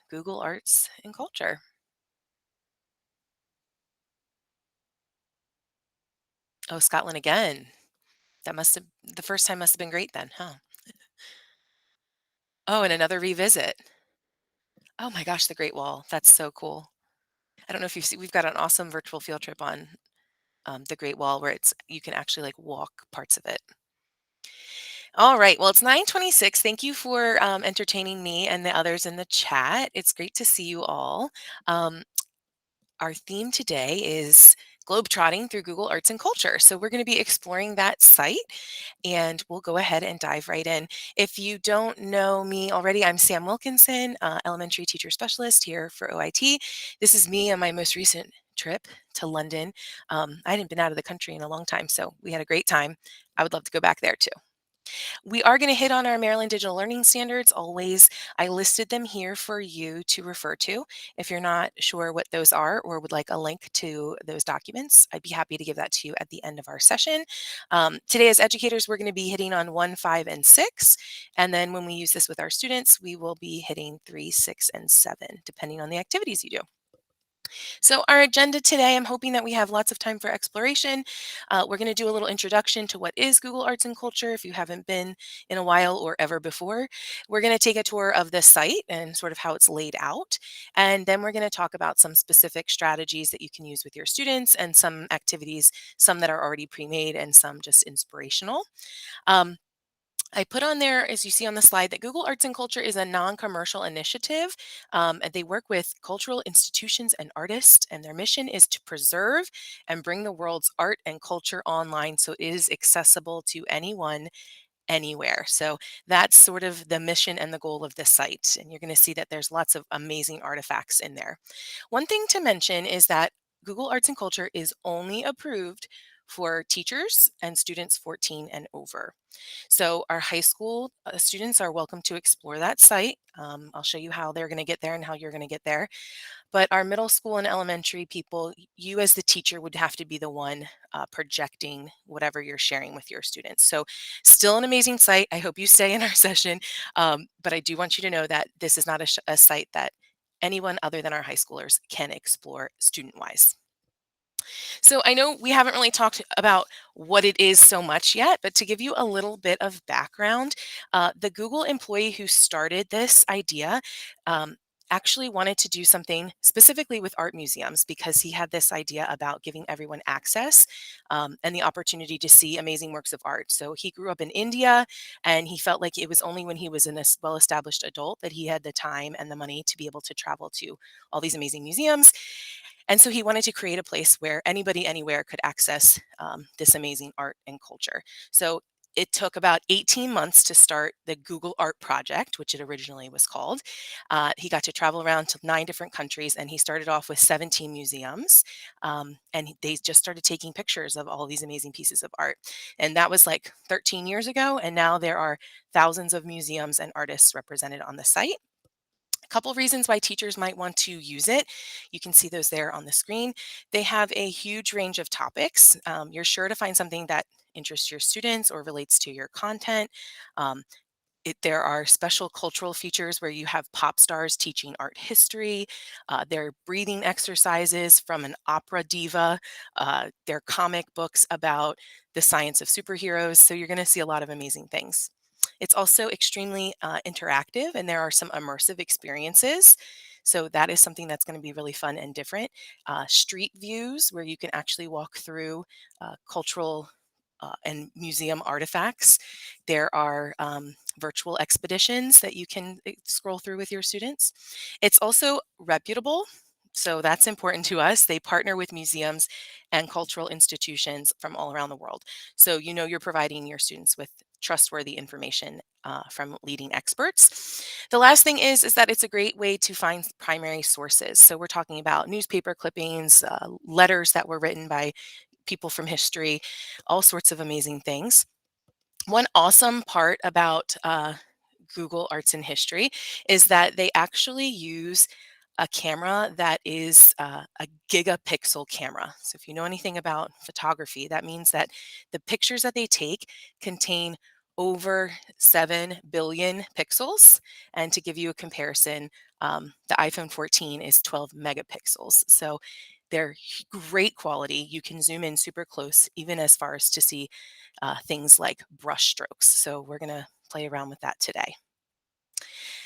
Google Arts and Culture. Oh, Scotland again. That must have the first time must have been great then, huh? Oh, and another revisit. Oh my gosh, the Great Wall. That's so cool. I don't know if you've seen, we've got an awesome virtual field trip on the Great Wall where it's you can actually like walk parts of it. All right. Well, it's 9:26. Thank you for entertaining me and the others in the chat. It's great to see you all. Um, our theme today is Globetrotting through Google Arts and Culture. So we're going to be exploring that site and we'll go ahead and dive right in. If you don't know me already, I'm Sam Wilkinson, elementary teacher specialist here for OIT. This is me on my most recent trip to London. I hadn't been out of the country in a long time, so we had a great time. I would love to go back there too. We are going to hit on our Maryland Digital Learning Standards always. I listed them here for you to refer to. If you're not sure what those are or would like a link to those documents, I'd be happy to give that to you at the end of our session. Today, as educators, we're going to be hitting on 1, 5, and 6. And then when we use this with our students, we will be hitting 3, 6, and 7, depending on the activities you do. So our agenda today, I'm hoping that we have lots of time for exploration. We're going to do a little introduction to what is Google Arts and Culture if you haven't been in a while or ever before. We're going to take a tour of the site and sort of how it's laid out. And then we're going to talk about some specific strategies that you can use with your students and some activities, some that are already pre-made and some just inspirational. Um, I put on there, as you see on the slide, that Google Arts and Culture is a non-commercial initiative. And they work with cultural institutions and artists, and their mission is to preserve and bring the world's art and culture online so it is accessible to anyone, anywhere. So that's sort of the mission and the goal of this site. And you're going to see that there's lots of amazing artifacts in there. One thing to mention is that Google Arts and Culture is only approved for teachers and students 14 and over. So our high school students are welcome to explore that site. I'll show you how they're going to get there and how you're going to get there. But our middle school and elementary people, you as the teacher would have to be the one projecting whatever you're sharing with your students. So still an amazing site. I hope you stay in our session. But I do want you to know that this is not a site that anyone other than our high schoolers can explore student-wise. So I know we haven't really talked about what it is so much yet, but to give you a little bit of background, the Google employee who started this idea actually wanted to do something specifically with art museums because he had this idea about giving everyone access and the opportunity to see amazing works of art. So he grew up in India and he felt like it was only when he was a well-established adult that he had the time and the money to be able to travel to all these amazing museums. And so he wanted to create a place where anybody anywhere could access this amazing art and culture. So it took about 18 months to start the Google Art Project, which it originally was called. He got to travel around to 9 different countries, and he started off with 17 museums. They just started taking pictures of all these amazing pieces of art. And that was like 13 years ago. And now there are thousands of museums and artists represented on the site. A couple reasons why teachers might want to use it. You can see those there on the screen. They have a huge range of topics. You're sure to find something that interests your students or relates to your content. Um, there are special cultural features where you have pop stars teaching art history. There are breathing exercises from an opera diva. There are comic books about the science of superheroes. So you're going to see a lot of amazing things. It's also extremely interactive, and there are some immersive experiences. So that is something that's going to be really fun and different. Street views, where you can actually walk through cultural and museum artifacts. There are virtual expeditions that you can scroll through with your students. It's also reputable. So that's important to us. They partner with museums and cultural institutions from all around the world. So you know you're providing your students with trustworthy information from leading experts. The last thing is that it's a great way to find primary sources. So we're talking about newspaper clippings, letters that were written by people from history, all sorts of amazing things. One awesome part about Google Arts and History is that they actually use a camera that is a gigapixel camera. So if you know anything about photography, that means that the pictures that they take contain over 7 billion pixels. And to give you a comparison, The iPhone 14 is 12 megapixels. So they're great quality. You can zoom in super close, even as far as to see things like brush strokes. So we're going to play around with that today.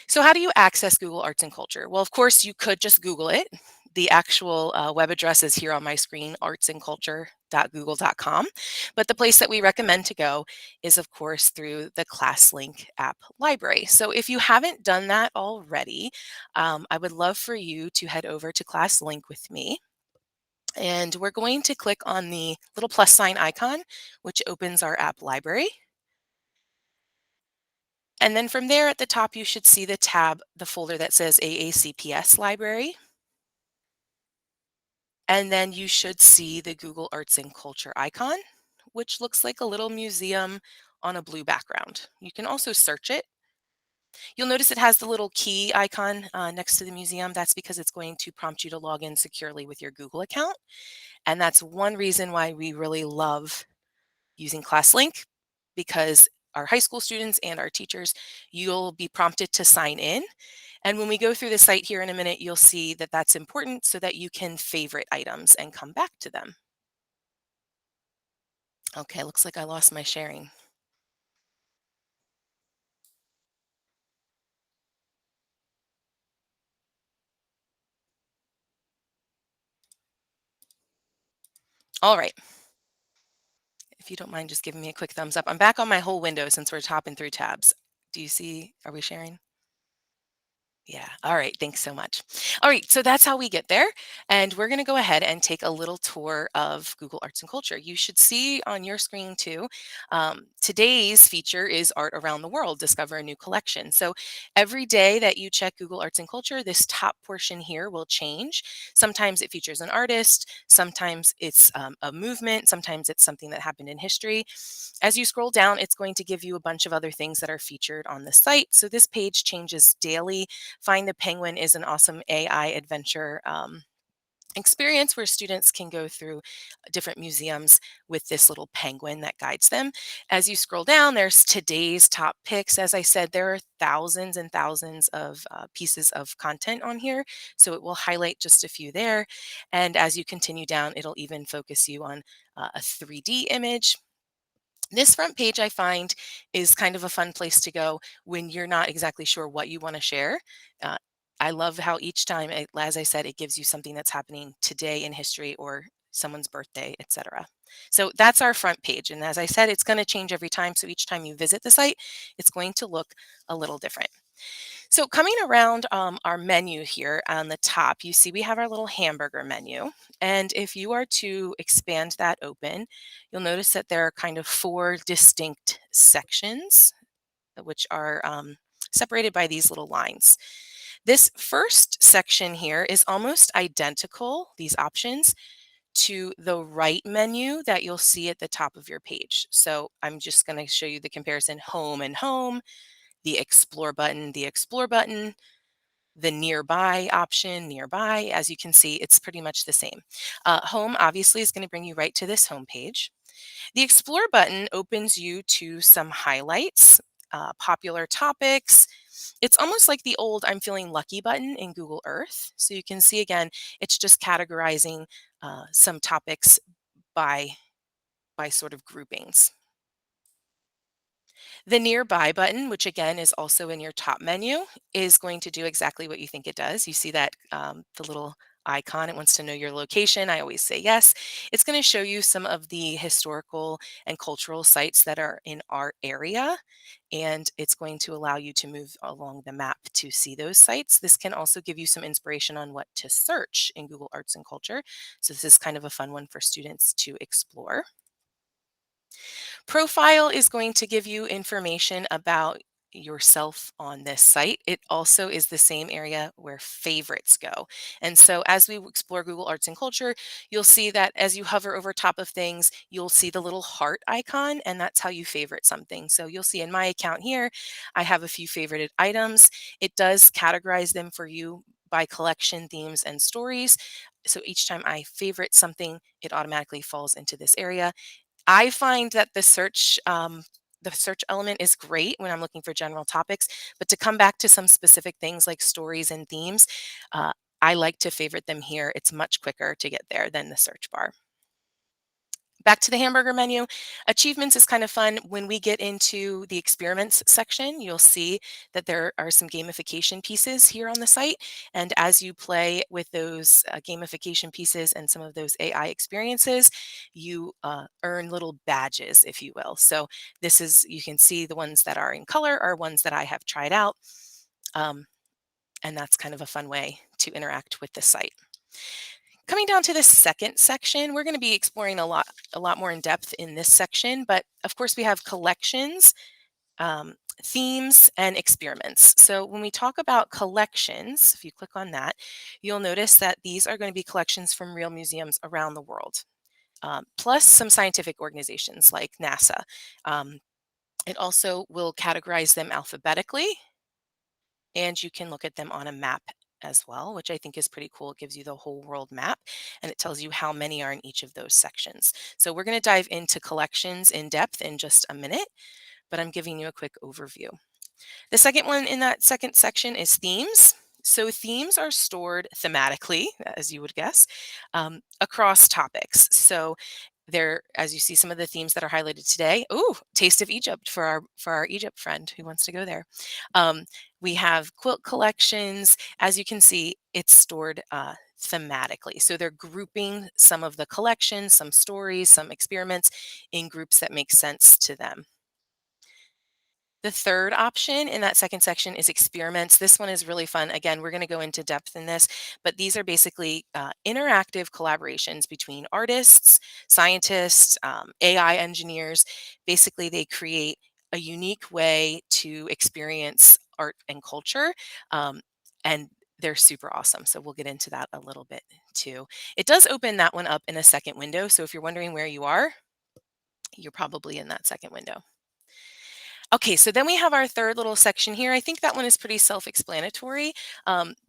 So, how do you access Google Arts and Culture? Well, of course, you could just Google it. The actual web address is here on my screen, artsandculture.google.com. But the place that we recommend to go is, of course, through the ClassLink app library. So, if you haven't done that already, I would love for you to head over to ClassLink with me. And we're going to click on the little plus sign icon, which opens our app library. And then from there at the top, you should see the tab, the folder that says AACPS library. And then you should see the Google Arts and Culture icon, which looks like a little museum on a blue background. You can also search it. You'll notice it has the little key icon next to the museum. That's because it's going to prompt you to log in securely with your Google account. And that's one reason why we really love using ClassLink, because our high school students and our teachers, you'll be prompted to sign in. And when we go through the site here in a minute, you'll see that that's important so that you can favorite items and come back to them. Okay, looks like I lost my sharing. All right. If you don't mind just giving me a quick thumbs up. I'm back on my whole window since we're hopping through tabs. Do you see? Are we sharing? Yeah. All right. Thanks so much. All right. So that's how we get there. And we're going to go ahead and take a little tour of Google Arts and Culture. You should see on your screen too. Today's feature is Art Around the World, Discover a New Collection. So every day that you check Google Arts and Culture, this top portion here will change. Sometimes it features an artist, sometimes it's a movement, sometimes it's something that happened in history. As you scroll down, it's going to give you a bunch of other things that are featured on the site. So this page changes daily. Find the Penguin is an awesome AI adventure experience where students can go through different museums with this little penguin that guides them. As you scroll down, there's today's top picks. As I said, there are thousands and thousands of pieces of content on here, so it will highlight just a few there. And as you continue down, it'll even focus you on a 3D image. This front page I find is kind of a fun place to go when you're not exactly sure what you want to share. Uh, I love how each time, as I said, it gives you something that's happening today in history or someone's birthday, etc. So that's our front page. And as I said, it's going to change every time. So each time you visit the site, it's going to look a little different. So coming around our menu here on the top, you see we have our little hamburger menu. And if you are to expand that open, you'll notice that there are kind of four distinct sections, which are separated by these little lines. This first section here is almost identical, these options, to the right menu that you'll see at the top of your page. So I'm just going to show you the comparison: home and home, the explore button, the nearby option, nearby. As you can see, it's pretty much the same. Home obviously is going to bring you right to this home page. The explore button opens you to some highlights, popular topics. It's almost like the old I'm feeling lucky button in Google Earth. So you can see again, it's just categorizing some topics by sort of groupings. The nearby button, which again is also in your top menu, is going to do exactly what you think it does. You see that the little icon, it wants to know your location. I always say yes. It's going to show you some of the historical and cultural sites that are in our area, and it's going to allow you to move along the map to see those sites. This can also give you some inspiration on what to search in Google Arts and Culture. So this is kind of a fun one for students to explore. Profile is going to give you information about yourself on this site. It also is the same area where favorites go. And so as we explore Google Arts and Culture, you'll see that as you hover over top of things, you'll see the little heart icon, and that's how you favorite something. So you'll see in my account here, I have a few favorited items. It does categorize them for you by collection, themes, and stories. So each time I favorite something, it automatically falls into this area. I find that the search the search element is great when I'm looking for general topics, but to come back to some specific things like stories and themes, uh, I like to favorite them here. It's much quicker to get there than the search bar. Back to the hamburger menu. Achievements is kind of fun. When we get into the experiments section, you'll see that there are some gamification pieces here on the site. And as you play with those gamification pieces and some of those AI experiences, you earn little badges, if you will. So this is, you can see the ones that are in color are ones that I have tried out. Um, and that's kind of a fun way to interact with the site. Coming down to the second section, we're going to be exploring a lot more in depth in this section, but of course we have collections, um, themes, and experiments. So when we talk about collections, if you click on that, you'll notice that these are going to be collections from real museums around the world, plus some scientific organizations like NASA. Um, it also will categorize them alphabetically, and you can look at them on a map as well, which I think is pretty cool. It gives you the whole world map and it tells you how many are in each of those sections. So we're going to dive into collections in depth in just a minute, but I'm giving you a quick overview. The second one in that second section is themes. So themes are stored thematically, as you would guess, across topics. So there, as you see, some of the themes that are highlighted today. Ooh, Taste of Egypt for our Egypt friend who wants to go there. Um, we have quilt collections. As you can see, it's stored thematically. So they're grouping some of the collections, some stories, some experiments in groups that make sense to them. The third option in that second section is experiments. This one is really fun. Again, we're going to go into depth in this, but these are basically interactive collaborations between artists, scientists, AI engineers. Basically, they create a unique way to experience art and culture. And they're super awesome. So we'll get into that a little bit too. It does open that one up in a second window. So if you're wondering where you are, you're probably in that second window. Okay, so then we have our third little section here. I think that one is pretty self-explanatory.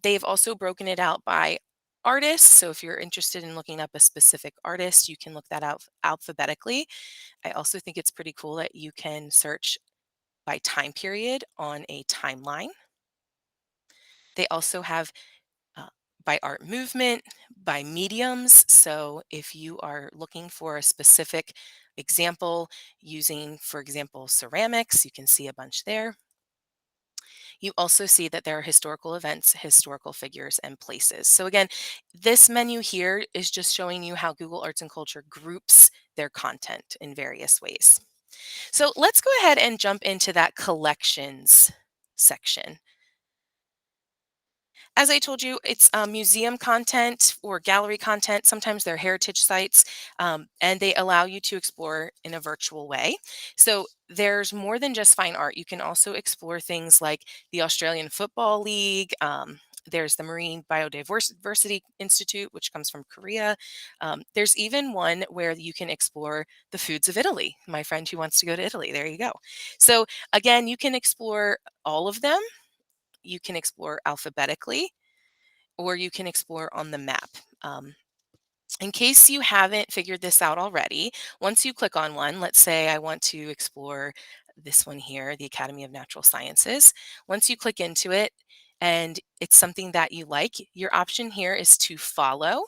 They've also broken it out by artists. So if you're interested in looking up a specific artist, you can look that out alphabetically. I also think it's pretty cool that you can search by time period on a timeline. They also have uh, by art movement, by mediums. So if you are looking for a specific example using, for example, ceramics, you can see a bunch there. You also see that there are historical events, historical figures, and places. So again, this menu here is just showing you how Google Arts and Culture groups their content in various ways. So let's go ahead and jump into that collections section. As I told you, it's museum content or gallery content. Sometimes they're heritage sites, and they allow you to explore in a virtual way. So there's more than just fine art. You can also explore things like the Australian Football League. There's the Marine Biodiversity Institute, which comes from Korea. There's even one where you can explore the foods of Italy. My friend who wants to go to Italy, there you go. So again, you can explore all of them. You can explore alphabetically, or you can explore on the map. Um, in case you haven't figured this out already, once you click on one, let's say I want to explore this one here, the Academy of Natural Sciences. Once you click into it and it's something that you like, your option here is to follow.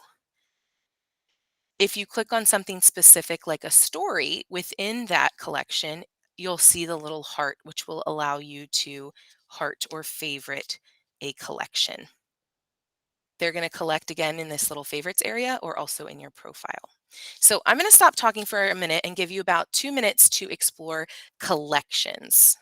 If you click on something specific like a story within that collection, you'll see the little heart, which will allow you to heart or favorite a collection. They're going to collect again in this little favorites area or also in your profile. So I'm going to stop talking for a minute and give you about 2 minutes to explore collections.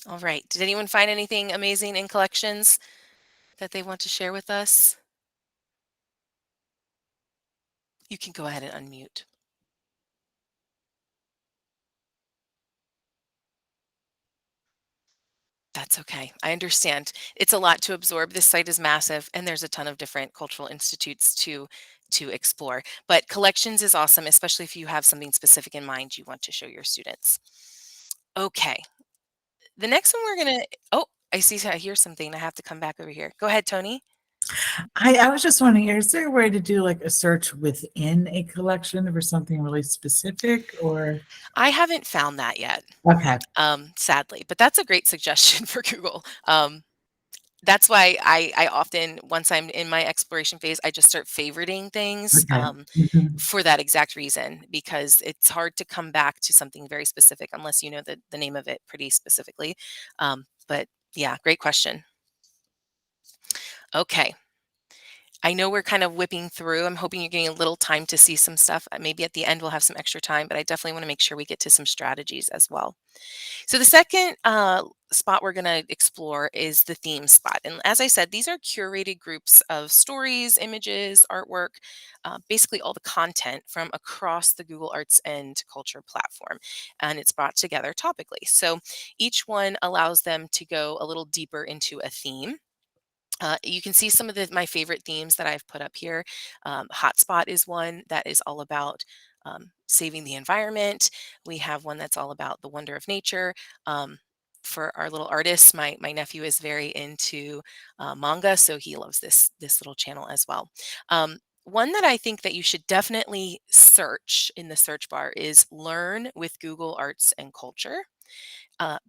All right. Did anyone find anything amazing in collections that they want to share with us? You can go ahead and unmute. That's okay. I understand. It's a lot to absorb. This site is massive and there's a ton of different cultural institutes to explore. But collections is awesome, especially if you have something specific in mind you want to show your students. Okay. The next one we're going to Oh, I hear something. I have to come back over here. Go ahead, Tony. I was just wondering, is there a way to do like a search within a collection for something really specific or I haven't found that yet. okay, Sadly, but that's a great suggestion for Google. That's why I often, once I'm in my exploration phase, I just start favoriting things okay. Mhm. for that exact reason, because it's hard to come back to something very specific unless you know the name of it pretty specifically. But yeah, great question. Okay. I know we're kind of whipping through. I'm hoping you're getting a little time to see some stuff. Maybe at the end we'll have some extra time, but I definitely want to make sure we get to some strategies as well. So the second spot we're going to explore is the theme spot. And as I said, these are curated groups of stories, images, artwork, basically all the content from across the Google Arts and Culture platform. And it's brought together topically. So each one allows them to go a little deeper into a theme. You can see some of my favorite themes that I've put up here. Hotspot is one that is all about saving the environment. We have one that's all about the wonder of nature. Um, for our little artists, my nephew is very into manga, so he loves this little channel as well. One that I think that you should definitely search in the search bar is Learn with Google Arts and Culture.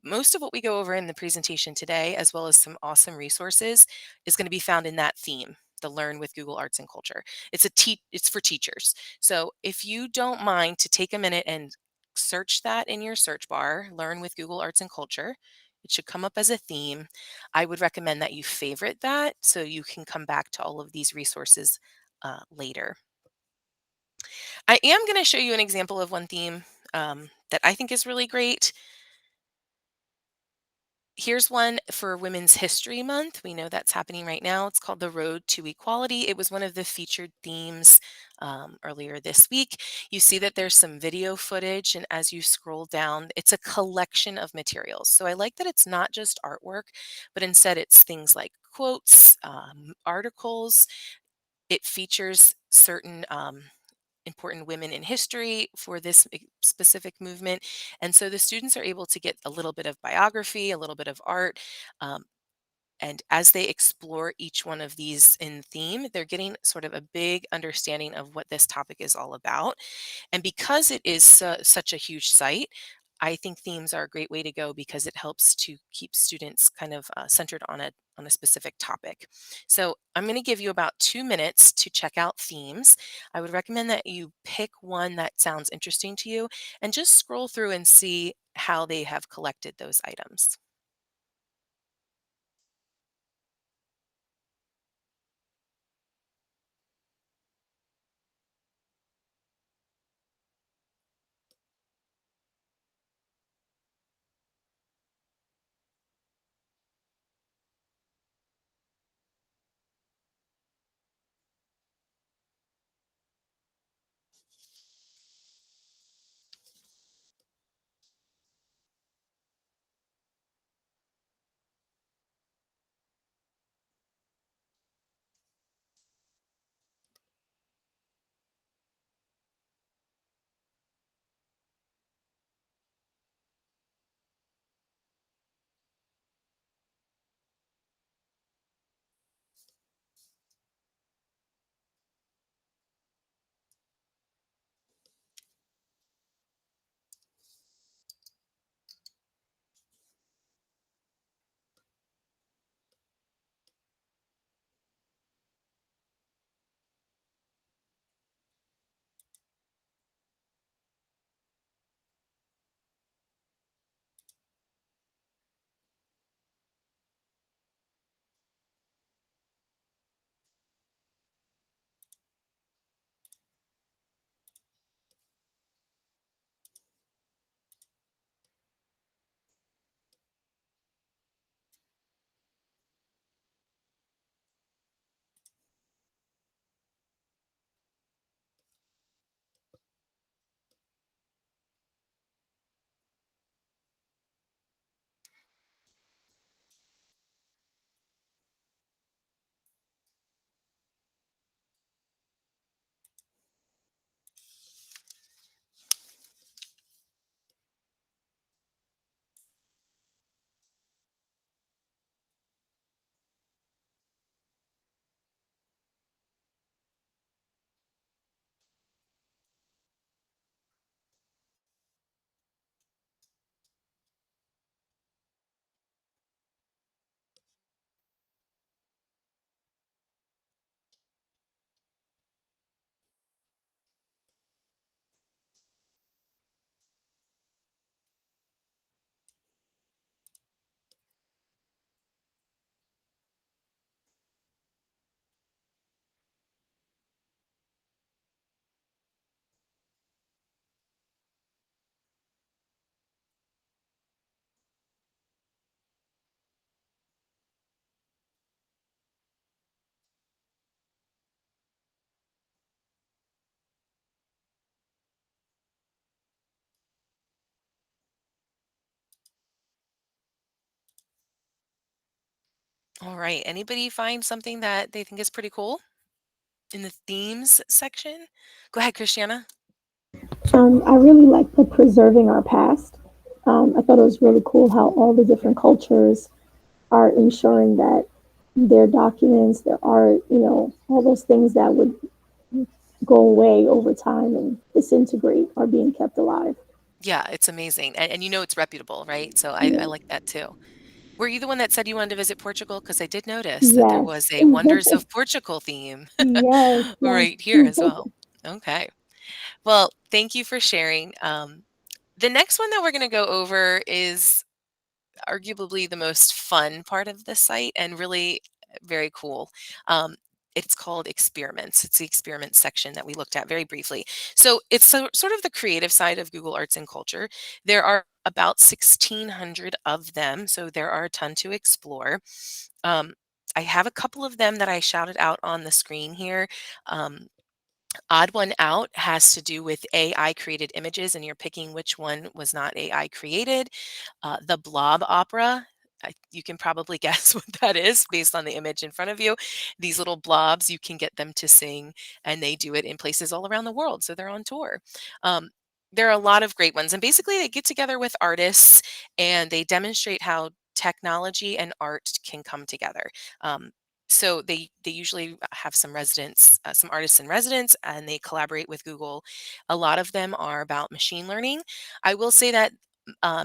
Most of what we go over in the presentation today, as well as some awesome resources, is going to be found in that theme, the Learn with Google Arts and Culture. It's for teachers. So if you don't mind to take a minute and search that in your search bar, Learn with Google Arts and Culture. It should come up as a theme. I would recommend that you favorite that so you can come back to all of these resources later. I am going to show you an example of one theme that I think is really great. Here's one for Women's History Month. We know that's happening right now. It's called The Road to Equality. It was one of the featured themes earlier this week. You see that there's some video footage, and as you scroll down, it's a collection of materials. So I like that it's not just artwork, but instead it's things like quotes, articles. It features certain important women in history for this specific movement. And so the students are able to get a little bit of biography, a little bit of art. Um, and as they explore each one of these in theme, they're getting sort of a big understanding of what this topic is all about. And because it is such a huge site, I think themes are a great way to go because it helps to keep students kind of centered on a specific topic. So I'm going to give you about 2 minutes to check out themes. I would recommend that you pick one that sounds interesting to you and just scroll through and see how they have collected those items. All right. Anybody find something that they think is pretty cool in the themes section? Go ahead, Christiana. I really like the preserving our past. I thought it was really cool how all the different cultures are ensuring that their documents, their art, all those things that would go away over time and disintegrate are being kept alive. Yeah, it's amazing. And you know it's reputable, right? So I Yeah. like that too. Were you the one that said you wanted to visit Portugal? Because I did notice that there Yes. was a Wonders of Portugal theme Yes. Yes. right here as well. Okay. Well, thank you for sharing. The next one that we're going to go over is arguably the most fun part of the site and really very cool. Um, it's called experiments. It's the experiments section that we looked at very briefly. So it's sort of the creative side of Google Arts and Culture. There are about 1,600 of them, so there are a ton to explore. Um, I have a couple of them that I shouted out on the screen here. Um, Odd one out has to do with AI created images, and you're picking which one was not AI created. The blob opera, you can probably guess what that is based on the image in front of you. These little blobs, you can get them to sing, and they do it in places all around the world. So they're on tour. Um, there are a lot of great ones. And basically, they get together with artists and they demonstrate how technology and art can come together. So they usually have some residents, some artists in residence, and they collaborate with Google. A lot of them are about machine learning. I will say that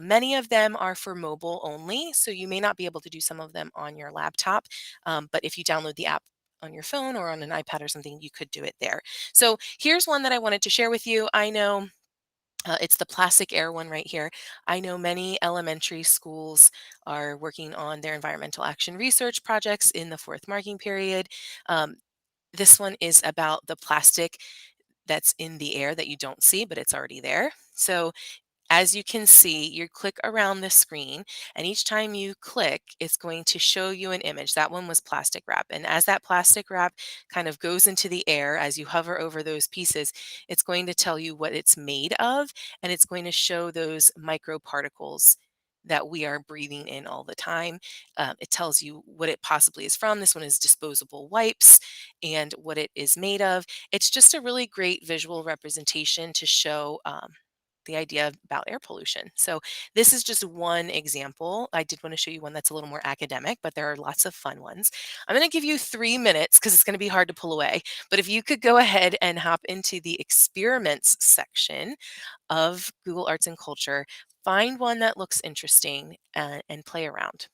many of them are for mobile only, so you may not be able to do some of them on your laptop. But if you download the app on your phone or on an iPad or something, you could do it there. So here's one that I wanted to share with you. I know it's the plastic air one right here. I know many elementary schools are working on their environmental action research projects in the fourth marking period. Um, this one is about the plastic that's in the air that you don't see, but it's already there. So as you can see, you click around the screen, and each time you click, it's going to show you an image. That one was plastic wrap. And as that plastic wrap kind of goes into the air, as you hover over those pieces, it's going to tell you what it's made of, and it's going to show those microparticles that we are breathing in all the time. It tells you what it possibly is from. This one is disposable wipes and what it is made of. It's just a really great visual representation to show the idea about air pollution. So this is just one example. I did want to show you one that's a little more academic, but there are lots of fun ones. I'm going to give you 3 minutes because it's going to be hard to pull away. But if you could go ahead and hop into the experiments section of Google Arts and Culture, find one that looks interesting and play around.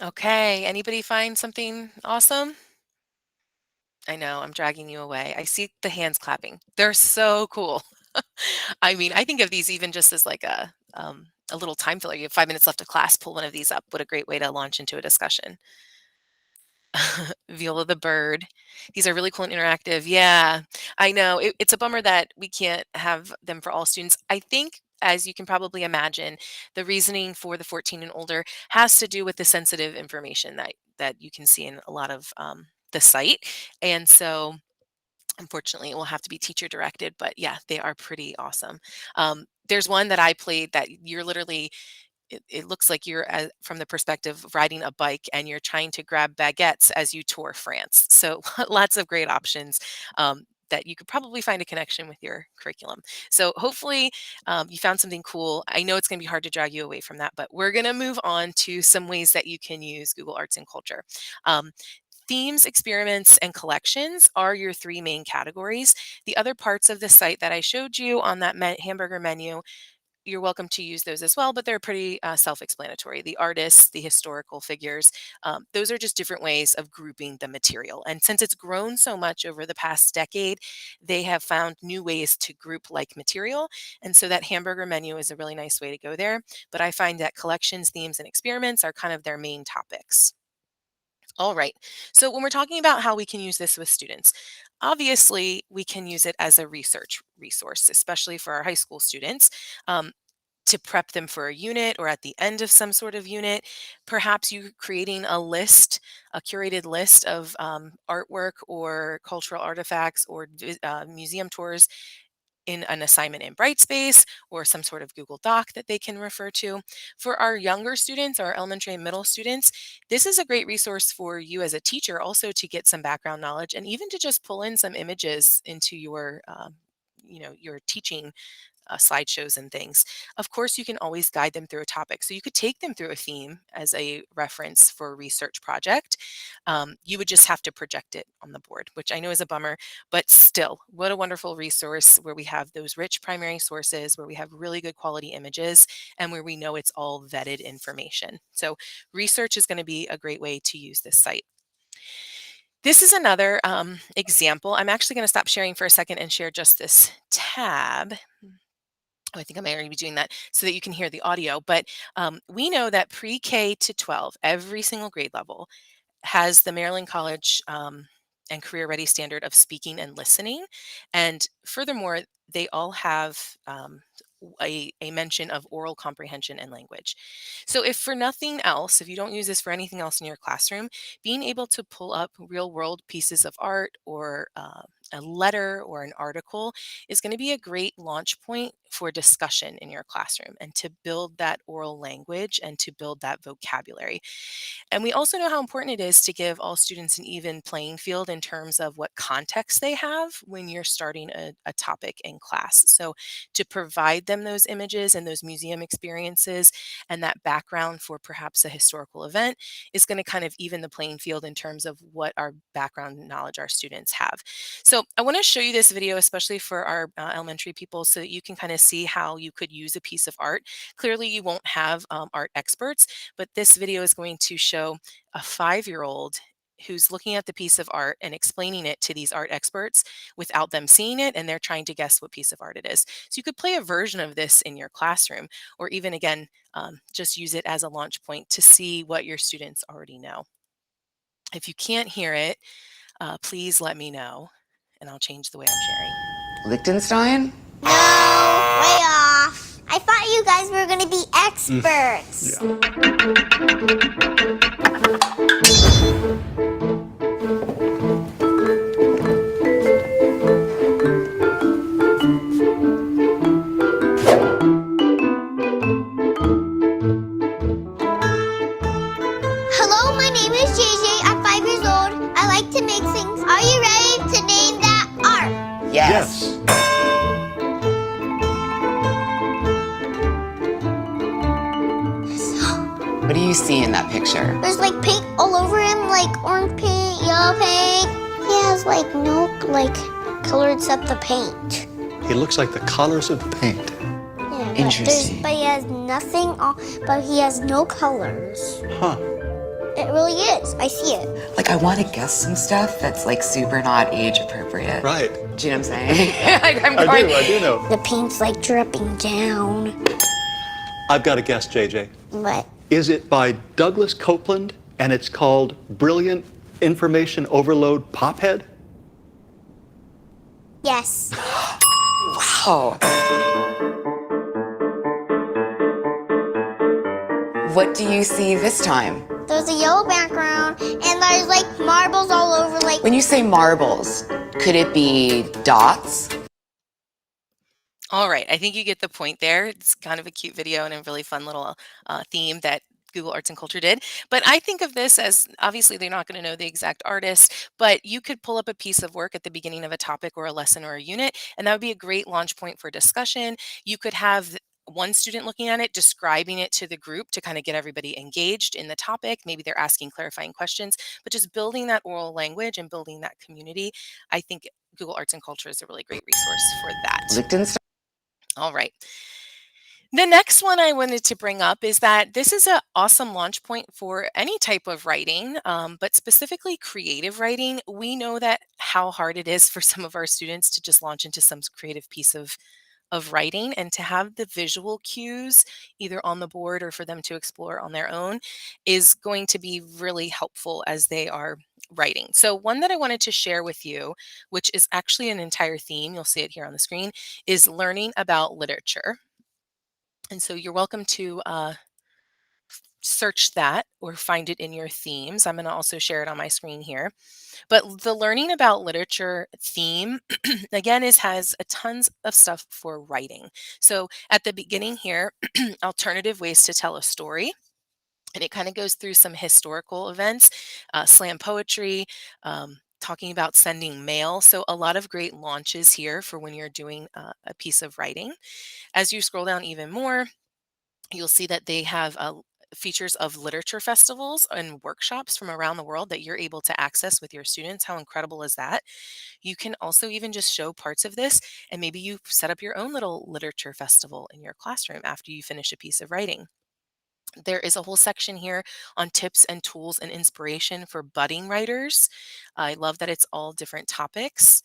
Okay, anybody find something awesome? I know, I'm dragging you away. I see the hands clapping. They're so cool. I mean, I think of these even just as like a little time filler. You have 5 minutes left of class, pull one of these up. What a great way to launch into a discussion. Viola the bird. These are really cool and interactive. Yeah, I know. It's a bummer that we can't have them for all students. I think, as you can probably imagine, the reasoning for the 14 and older has to do with the sensitive information that you can see in a lot of the site. And so, unfortunately, it will have to be teacher directed. But yeah, they are pretty awesome. There's one that I played that you're literally it looks like you're from the perspective of riding a bike and you're trying to grab baguettes as you tour France. So lots of great options that you could probably find a connection with your curriculum. So hopefully you found something cool. I know it's going to be hard to drag you away from that, but we're going to move on to some ways that you can use Google Arts and Culture. Um, Themes, experiments, and collections are your three main categories. The other parts of the site that I showed you on that hamburger menu, you're welcome to use those as well, but they're pretty self-explanatory. The artists, the historical figures, those are just different ways of grouping the material. And since it's grown so much over the past decade, they have found new ways to group like material. And so that hamburger menu is a really nice way to go there. But I find that collections, themes, and experiments are kind of their main topics. All right. So when we're talking about how we can use this with students, obviously we can use it as a research resource, especially for our high school students. To prep them for a unit or at the end of some sort of unit. Perhaps you creating a list, a curated list of artwork or cultural artifacts or museum tours in an assignment in Brightspace or some sort of Google Doc that they can refer to. For our younger students, our elementary and middle students, this is a great resource for you as a teacher also to get some background knowledge and even to just pull in some images into your your teaching slideshows and things. Of course, you can always guide them through a topic. So you could take them through a theme as a reference for a research project. You would just have to project it on the board, which I know is a bummer, but still, what a wonderful resource where we have those rich primary sources, where we have really good quality images, and where we know it's all vetted information. So research is going to be a great way to use this site. This is another example. I'm actually going to stop sharing for a second and share just this tab. Oh, I think I may already be doing that so that you can hear the audio. But we know that pre-K to 12, every single grade level has the Maryland College and Career Ready standard of speaking and listening. And furthermore, they all have a mention of oral comprehension and language. So if for nothing else, if you don't use this for anything else in your classroom, being able to pull up real world pieces of art or a letter or an article is going to be a great launch point for discussion in your classroom and to build that oral language and to build that vocabulary. And we also know how important it is to give all students an even playing field in terms of what context they have when you're starting a topic in class. So to provide them those images and those museum experiences and that background for perhaps a historical event is going to kind of even the playing field in terms of what our background knowledge our students have. So I want to show you this video, especially for our elementary people, so that you can kind of see how you could use a piece of art. Clearly, you won't have art experts, but this video is going to show a 5-year-old who's looking at the piece of art and explaining it to these art experts without them seeing it, and they're trying to guess what piece of art it is. So you could play a version of this in your classroom, or even again, just use it as a launch point to see what your students already know. If you can't hear it, please let me know, and I'll change the way I'm sharing. Liechtenstein? No, way off. I thought you guys were going to be experts. Hello, my name is JJ. I'm 5 years old. I like to make things. Are you ready to name that art? Yes. What do you see in that picture? There's like paint all over him, like orange paint, yellow paint. He has like no color except the paint. He looks like the colors of the paint. Yeah, Interesting. But he has nothing on, but he has no colors. Huh. It really is. I see it. Like, I want to guess some stuff that's like super not age appropriate. Right. Do you know what I'm saying? Like, I'm I going. do, I do know. The paint's like dripping down. I've got a guess, JJ. What? Is it by Douglas Copeland and it's called Brilliant Information Overload Pophead? Yes. Oh. What do you see this time? There's a yellow background, and there's like marbles all over. Like, When you say marbles, could it be dots? All right, I think you get the point there. It's kind of a cute video and a really fun little theme that Google Arts and Culture did. But I think of this as, obviously they're not going to know the exact artist, but you could pull up a piece of work at the beginning of a topic or a lesson or a unit, and that would be a great launch point for discussion. You could have one student looking at it, describing it to the group to kind of get everybody engaged in the topic. Maybe they're asking clarifying questions, but just building that oral language and building that community. I think Google Arts and Culture is a really great resource for that. Liechtenstein. All right. The next one I wanted to bring up is that this is an awesome launch point for any type of writing, but specifically creative writing. We know that how hard it is for some of our students to just launch into some creative piece of writing, and to have the visual cues either on the board or for them to explore on their own is going to be really helpful as they are writing. So one that I wanted to share with you, which is actually an entire theme, you'll see it here on the screen, is learning about literature. And so you're welcome to search that or find it in your themes. I'm going to also share it on my screen here. But the learning about literature theme, again, has a tons of stuff for writing. So at the beginning here, alternative ways to tell a story. And it kind of goes through some historical events, slam poetry, talking about sending mail. So a lot of great launches here for when you're doing a piece of writing. As you scroll down even more, you'll see that they have features of literature festivals and workshops from around the world that you're able to access with your students. How incredible is that? You can also even just show parts of this, and maybe you set up your own little literature festival in your classroom after you finish a piece of writing. There is a whole section here on tips and tools and inspiration for budding writers. I love that it's all different topics.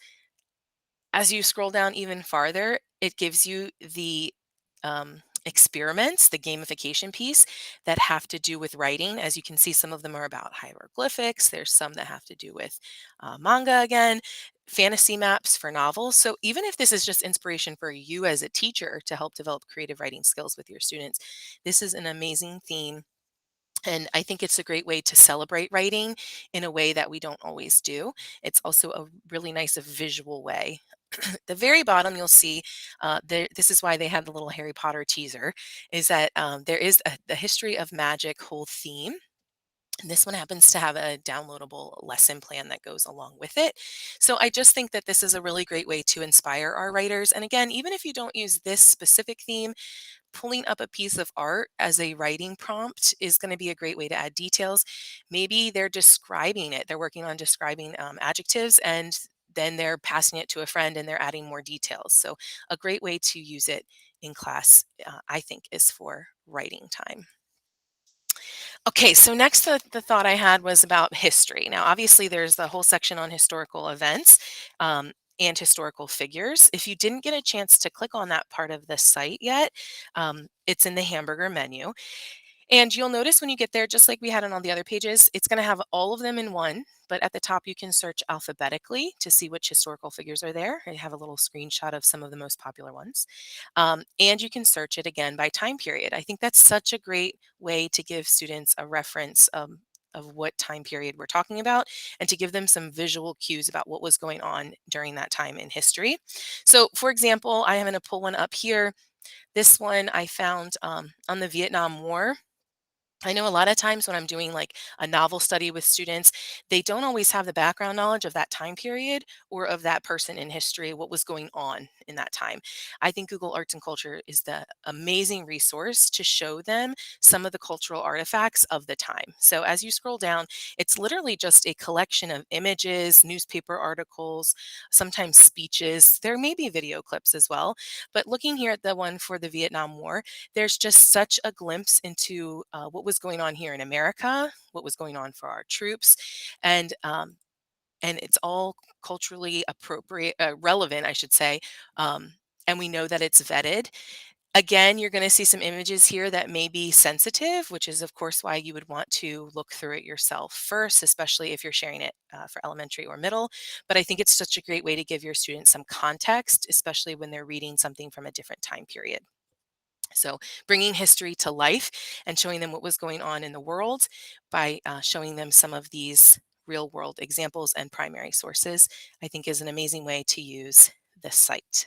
As you scroll down even farther, it gives you the experiments, the gamification piece that have to do with writing. As you can see, some of them are about hieroglyphics. There's some that have to do with manga again, fantasy maps for novels. So even if this is just inspiration for you as a teacher to help develop creative writing skills with your students, this is an amazing theme. And I think it's a great way to celebrate writing in a way that we don't always do. It's also a really nice visual way. The very bottom, you'll see, this is why they had the little Harry Potter teaser, is that there is the history of magic whole theme. And this one happens to have a downloadable lesson plan that goes along with it. So I just think that this is a really great way to inspire our writers. And again, even if you don't use this specific theme, pulling up a piece of art as a writing prompt is going to be a great way to add details. Maybe they're describing it, they're working on describing adjectives, and then they're passing it to a friend and they're adding more details. So a great way to use it in class, I think, is for writing time. Okay, so next the thought I had was about history. Now, obviously, there's the whole section on historical events and historical figures. If you didn't get a chance to click on that part of the site yet, it's in the hamburger menu. And you'll notice when you get there, just like we had on all the other pages, it's going to have all of them in one, but at the top you can search alphabetically to see which historical figures are there. I have a little screenshot of some of the most popular ones. And you can search it again by time period. I think that's such a great way to give students a reference of what time period we're talking about, and to give them some visual cues about what was going on during that time in history. So for example, I am going to pull one up here. This one I found on the Vietnam War. I know a lot of times when I'm doing like a novel study with students, they don't always have the background knowledge of that time period or of that person in history, what was going on in that time. I think Google Arts and Culture is the amazing resource to show them some of the cultural artifacts of the time. So as you scroll down, it's literally just a collection of images, newspaper articles, sometimes speeches. There may be video clips as well, but looking here at the one for the Vietnam War, there's just such a glimpse into what was was going on here in America, what was going on for our troops, and it's all culturally appropriate, relevant, I should say, and we know that it's vetted. Again, you're going to see some images here that may be sensitive, which is, of course, why you would want to look through it yourself first, especially if you're sharing it for elementary or middle. But I think it's such a great way to give your students some context, especially when they're reading something from a different time period. So bringing history to life and showing them what was going on in the world by showing them some of these real world examples and primary sources, I think is an amazing way to use this site.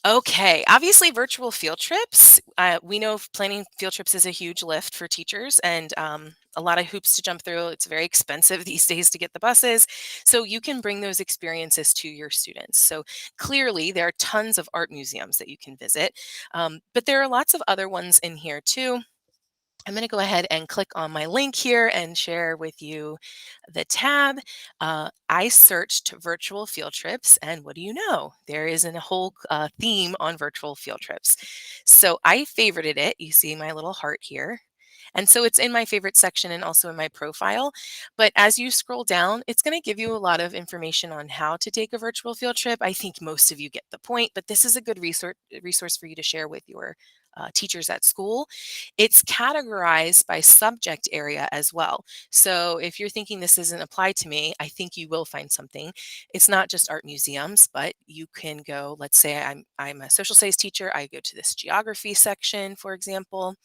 Okay, obviously virtual field trips. We know planning field trips is a huge lift for teachers and a lot of hoops to jump through. It's very expensive these days to get the buses. So you can bring those experiences to your students. So clearly there are tons of art museums that you can visit, but there are lots of other ones in here too. I'm going to go ahead and click on my link here and share with you the tab. I searched virtual field trips, and what do you know? There is a whole theme on virtual field trips. So I favorited it. You see my little heart here. And so it's in my favorite section and also in my profile. But as you scroll down, it's going to give you a lot of information on how to take a virtual field trip. I think most of you get the point, but this is a good resource for you to share with your teachers at school. It's categorized by subject area as well. So if you're thinking this doesn't apply to me, I think you will find something. It's not just art museums, but you can go, let's say I'm a social studies teacher, I go to this geography section, for example.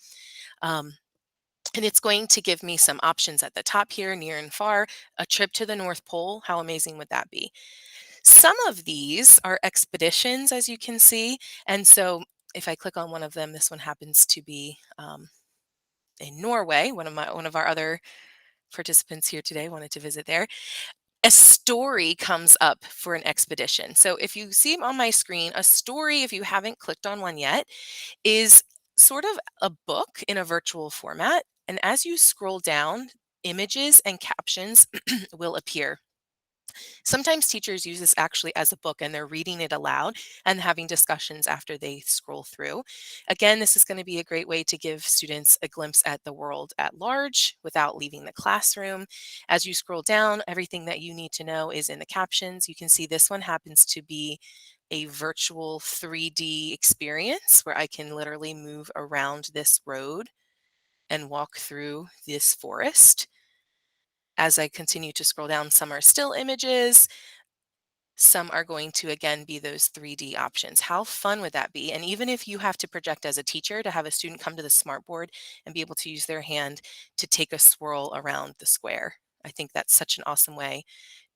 And it's going to give me some options at the top here, near and far, a trip to the North Pole. How amazing would that be? Some of these are expeditions, as you can see. And so if I click on one of them, this one happens to be in Norway. One of our other participants here today wanted to visit there. A story comes up for an expedition. So if you see on my screen, a story, if you haven't clicked on one yet, is sort of a book in a virtual format. And as you scroll down, images and captions will appear. Sometimes teachers use this actually as a book and they're reading it aloud and having discussions after they scroll through. Again, this is going to be a great way to give students a glimpse at the world at large without leaving the classroom. As you scroll down, everything that you need to know is in the captions. You can see this one happens to be a virtual 3D experience where I can literally move around this road and walk through this forest. As I continue to scroll down, some are still images. Some are going to, again, be those 3D options. How fun would that be? And even if you have to project as a teacher to have a student come to the smartboard and be able to use their hand to take a swirl around the square, I think that's such an awesome way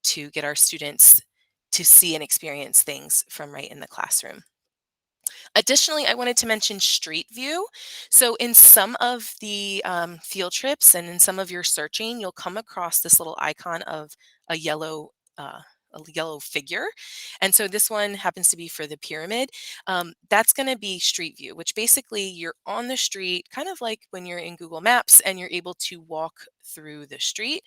to get our students to see and experience things from right in the classroom. Additionally, I wanted to mention Street View. So in some of the field trips and in some of your searching, you'll come across this little icon of a yellow figure. And so this one happens to be for the pyramid. That's going to be Street View, which basically you're on the street, kind of like when you're in Google Maps and you're able to walk through the street.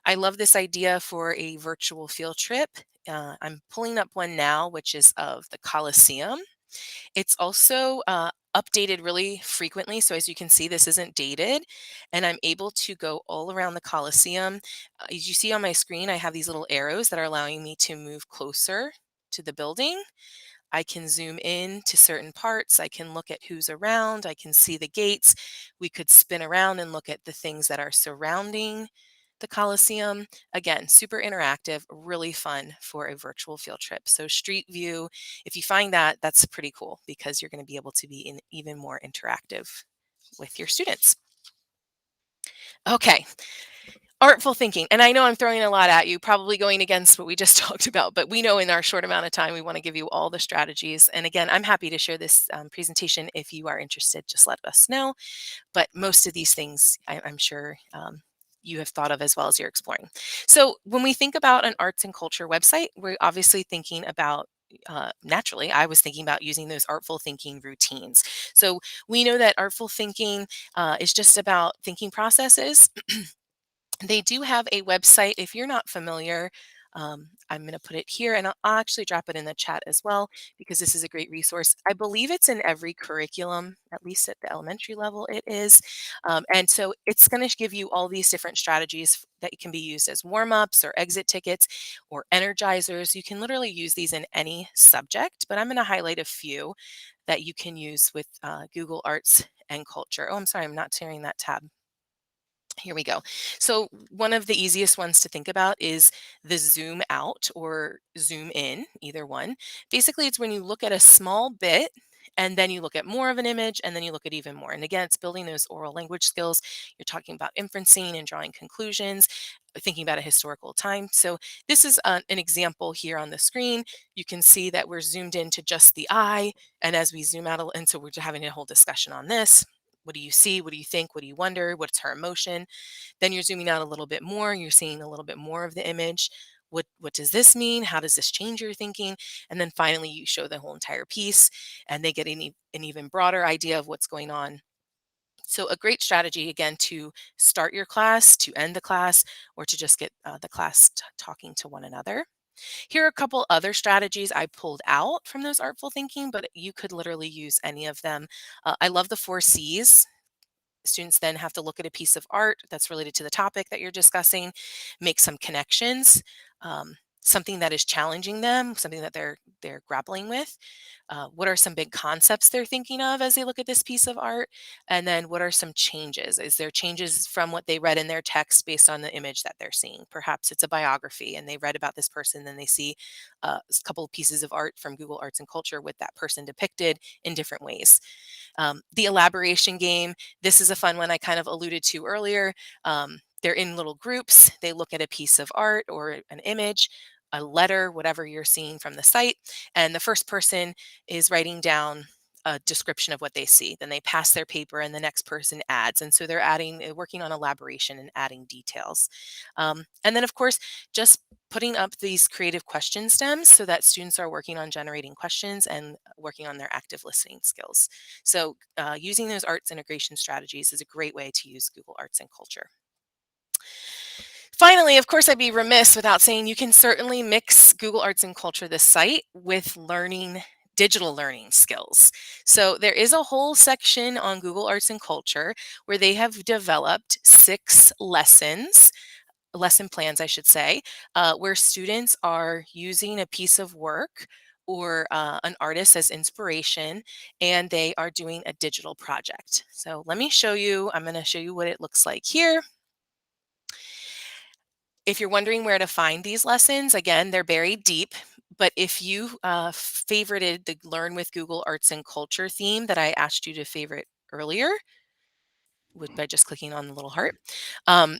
I love this idea for a virtual field trip. I'm pulling up one now, which is of the Colosseum. It's also updated really frequently. So as you can see, this isn't dated and I'm able to go all around the Colosseum. As you see on my screen, I have these little arrows that are allowing me to move closer to the building. I can zoom in to certain parts. I can look at who's around. I can see the gates. We could spin around and look at the things that are surrounding the Coliseum. Again, super interactive, really fun for a virtual field trip. So Street View, if you find that, that's pretty cool because you're going to be able to be even more interactive with your students. Okay. Artful thinking. And I know I'm throwing a lot at you, probably going against what we just talked about, but we know in our short amount of time, we want to give you all the strategies. And again, I'm happy to share this presentation. If you are interested, just let us know. But most of these things, I'm sure you have thought of as well as you're exploring. So when we think about an arts and culture website, we're obviously thinking about naturally, I was thinking about using those artful thinking routines. So we know that artful thinking is just about thinking processes. They do have a website. If you're not familiar, I'm going to put it here, and I'll actually drop it in the chat as well, because this is a great resource. I believe it's in every curriculum, at least at the elementary level it is. And so it's going to give you all these different strategies that can be used as warm-ups or exit tickets or energizers. You can literally use these in any subject, but I'm going to highlight a few that you can use with Google Arts and Culture. Oh, I'm sorry, I'm not sharing that tab. Here we go. So one of the easiest ones to think about is the zoom out or zoom in, either one. Basically, it's when you look at a small bit and then you look at more of an image and then you look at even more. And again, it's building those oral language skills. You're talking about inferencing and drawing conclusions, thinking about a historical time. So this is an example here on the screen. You can see that we're zoomed into just the eye. And as we zoom out, and so we're having a whole discussion on this. What do you see? What do you think? What do you wonder? What's her emotion? Then you're zooming out a little bit more. You're seeing a little bit more of the image. What does this mean? How does this change your thinking? And then finally, you show the whole entire piece, and they get an even broader idea of what's going on. So a great strategy, again, to start your class, to end the class, or to just get the class talking to one another. Here are a couple other strategies I pulled out from those artful thinking, but you could literally use any of them. I love the 4 C's. Students then have to look at a piece of art that's related to the topic that you're discussing, make some connections, something that is challenging them, something that they're grappling with. What are some big concepts they're thinking of as they look at this piece of art? And then what are some changes? Is there changes from what they read in their text based on the image that they're seeing? Perhaps it's a biography and they read about this person, then they see a couple of pieces of art from Google Arts and Culture with that person depicted in different ways. The elaboration game, this is a fun one I kind of alluded to earlier. They're in little groups. They look at a piece of art or an image, a letter, whatever you're seeing from the site, and the first person is writing down a description of what they see. Then they pass their paper and the next person adds. And so they're working on elaboration and adding details. And then, of course, just putting up these creative question stems so that students are working on generating questions and working on their active listening skills. So using those arts integration strategies is a great way to use Google Arts and Culture. Finally, of course, I'd be remiss without saying you can certainly mix Google Arts and Culture, the site, with digital learning skills. So there is a whole section on Google Arts and Culture where they have developed 6 lesson plans, I should say, where students are using a piece of work or an artist as inspiration, and they are doing a digital project. So let me show you. I'm going to show you what it looks like here. If you're wondering where to find these lessons, again, they're buried deep. But if you favorited the Learn with Google Arts and Culture theme that I asked you to favorite earlier, by just clicking on the little heart.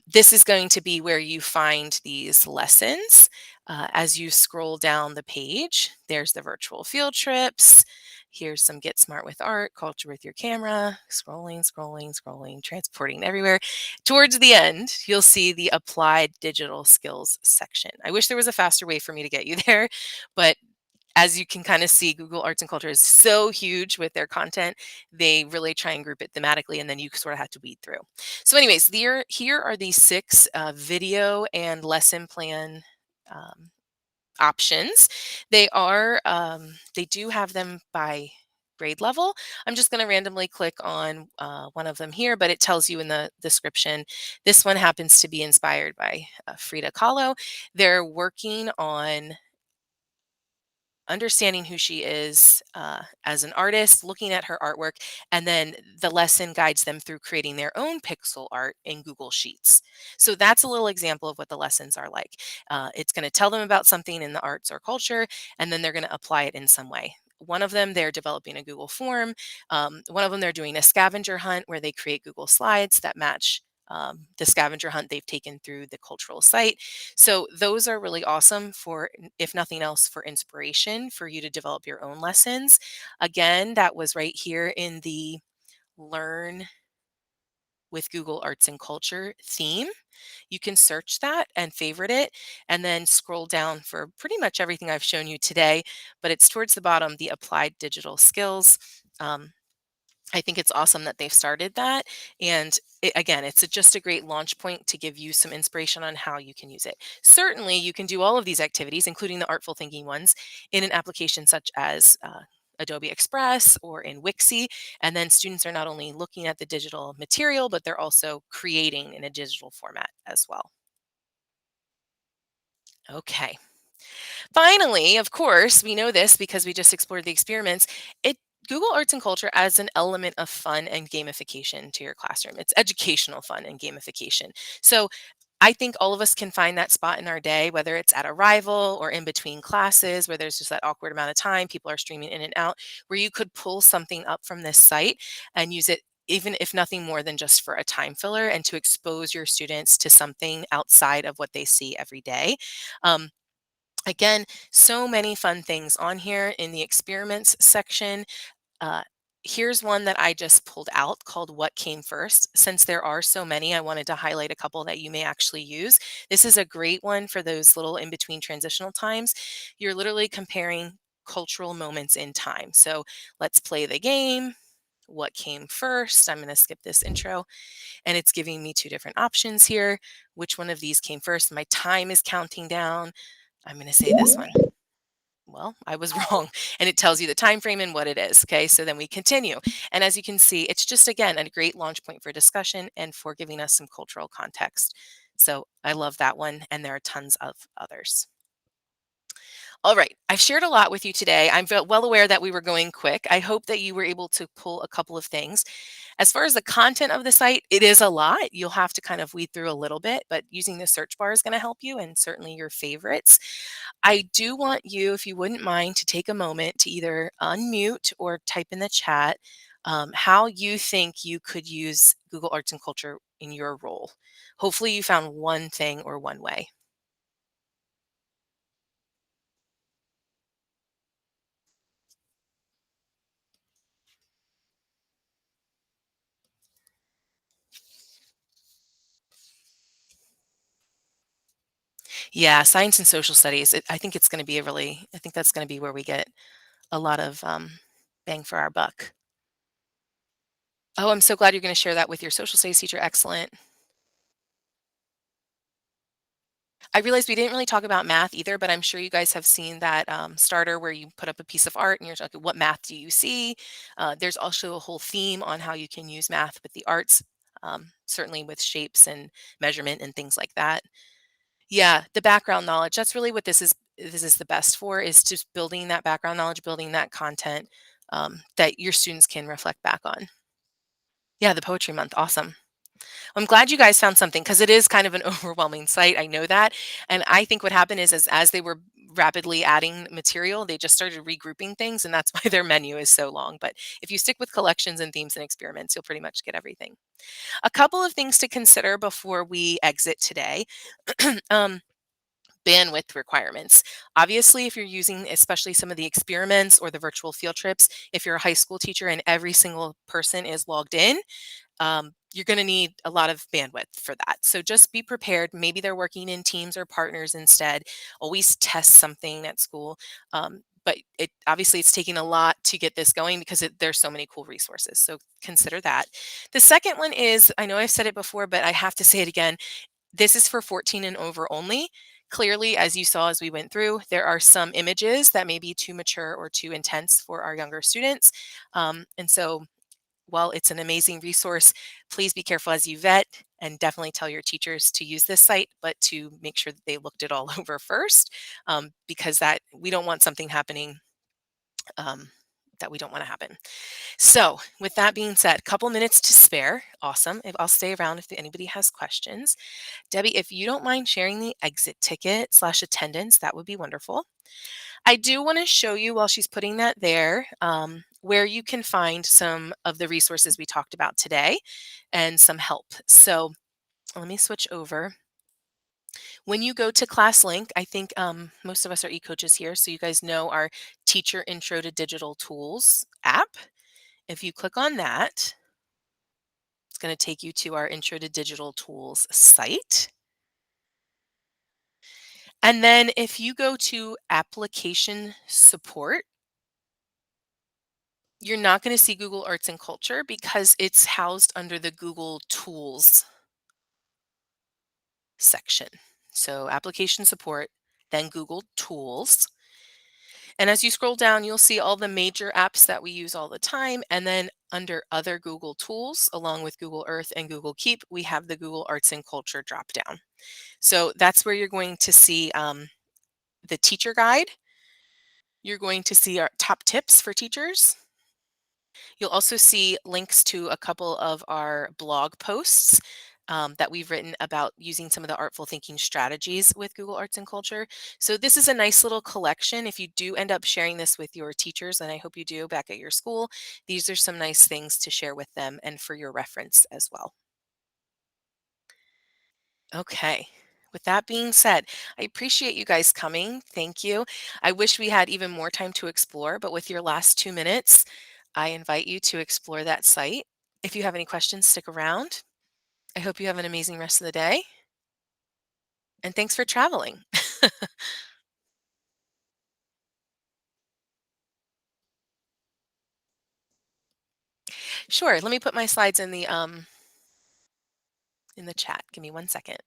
This is going to be where you find these lessons. As you scroll down the page, there's the virtual field trips. Here's some Get Smart with Art, Culture with your camera, scrolling, scrolling, scrolling, transporting everywhere. Towards the end, you'll see the Applied Digital Skills section. I wish there was a faster way for me to get you there, but as you can kind of see, Google Arts and Culture is so huge with their content. They really try and group it thematically, and then you sort of have to weed through. So anyways, here are the 6 video and lesson plan options. They do have them by grade level. I'm just going to randomly click on one of them here, but it tells you in the description. This one happens to be inspired by Frida Kahlo. They're working on understanding who she is as an artist, looking at her artwork, and then the lesson guides them through creating their own pixel art in Google Sheets. So that's a little example of what the lessons are like. It's going to tell them about something in the arts or culture, and then they're going to apply it in some way. One of them, they're developing a Google form. One of them, they're doing a scavenger hunt where they create Google slides that match the scavenger hunt they've taken through the cultural site. So those are really awesome for, if nothing else, for inspiration for you to develop your own lessons. Again, that was right here in the Learn with Google Arts and Culture theme. You can search that and favorite it, and then scroll down for pretty much everything I've shown you today, but it's towards the bottom, the Applied Digital Skills. I think it's awesome that they've started that. And again, it's just a great launch point to give you some inspiration on how you can use it. Certainly, you can do all of these activities, including the artful thinking ones, in an application such as Adobe Express or in Wixie. And then students are not only looking at the digital material, but they're also creating in a digital format as well. Okay. Finally, of course, we know this because we just explored the experiments. It Google Arts and Culture adds an element of fun and gamification to your classroom. It's educational fun and gamification. So I think all of us can find that spot in our day, whether it's at arrival or in between classes, where there's just that awkward amount of time, people are streaming in and out, where you could pull something up from this site and use it, even if nothing more than just for a time filler, and to expose your students to something outside of what they see every day. Um, Again, so many fun things on here in the experiments section. Uh, Here's one that I just pulled out called What Came First. Since there are so many, I wanted to highlight a couple that you may actually use. This is a great one for those little in between transitional times. You're literally comparing cultural moments in time. So let's play the game. What came first? I'm going to skip this intro, and it's giving me two different options here. Which one of these came first? My time is counting down. I'm going to say this one. Well, I was wrong. And it tells you the time frame and what it is. Okay, so then we continue. And as you can see, it's just, again, a great launch point for discussion and for giving us some cultural context. So I love that one. And there are tons of others. All right, I've shared a lot with you today. I'm well aware that we were going quick. I hope that you were able to pull a couple of things. As far as the content of the site, it is a lot. You'll have to kind of weed through a little bit, but using the search bar is going to help you, and certainly your favorites. I do want you, if you wouldn't mind, to take a moment to either unmute or type in the chat how you think you could use Google Arts and Culture in your role. Hopefully you found one thing or one way. Yeah, science and social studies. I think it's going to be I think that's going to be where we get a lot of bang for our buck. Oh, I'm so glad you're going to share that with your social studies teacher. Excellent. I realized we didn't really talk about math either, but I'm sure you guys have seen that starter where you put up a piece of art and you're talking, what math do you see? There's also a whole theme on how you can use math with the arts, certainly with shapes and measurement and things like that. Yeah, the background knowledge, that's really what this is the best for, is just building that background knowledge, building that content that your students can reflect back on. Yeah, the poetry month, awesome. I'm glad you guys found something because it is kind of an overwhelming site. I know that. And I think what happened is as they were rapidly adding material, they just started regrouping things, and that's why their menu is so long. But if you stick with collections and themes and experiments, you'll pretty much get everything. A couple of things to consider before we exit today. um, Bandwidth requirements. Obviously, if you're using especially some of the experiments or the virtual field trips, if you're a high school teacher and every single person is logged in, you're going to need a lot of bandwidth for that. So just be prepared. Maybe they're working in teams or partners instead. Always test something at school. But it obviously it's taking a lot to get this going because there's so many cool resources. So consider that. The second one is, I know I've said it before, but I have to say it again. This is for 14 and over only. Clearly, as you saw as we went through, there are some images that may be too mature or too intense for our younger students. And so while it's an amazing resource, please be careful as you vet, and definitely tell your teachers to use this site, but to make sure that they looked it all over first, because that we don't want something happening um, that we don't want to happen. So with that being said, couple minutes to spare. Awesome. I'll stay around if anybody has questions. Debbie, if you don't mind sharing the exit ticket / attendance, that would be wonderful. I do want to show you while she's putting that there, where you can find some of the resources we talked about today and some help. So let me switch over. When you go to ClassLink, I think most of us are e-coaches here, so you guys know our Teacher Intro to Digital Tools app. If you click on that, it's going to take you to our Intro to Digital Tools site. And then if you go to Application Support, You're not going to see Google Arts and Culture because it's housed under the Google Tools section. So application support, then Google Tools. And as you scroll down, you'll see all the major apps that we use all the time. And then under other Google tools, along with Google Earth and Google Keep, we have the Google Arts and Culture drop down. So that's where you're going to see the teacher guide. You're going to see our top tips for teachers. You'll also see links to a couple of our blog posts that we've written about using some of the artful thinking strategies with Google Arts and Culture. So this is a nice little collection. If you do end up sharing this with your teachers, and I hope you do back at your school, these are some nice things to share with them and for your reference as well. Okay. With that being said, I appreciate you guys coming. Thank you. I wish we had even more time to explore, but with your last 2 minutes, I invite you to explore that site. If you have any questions, stick around. I hope you have an amazing rest of the day. And thanks for traveling. Sure. Let me put my slides in the chat. Give me 1 second.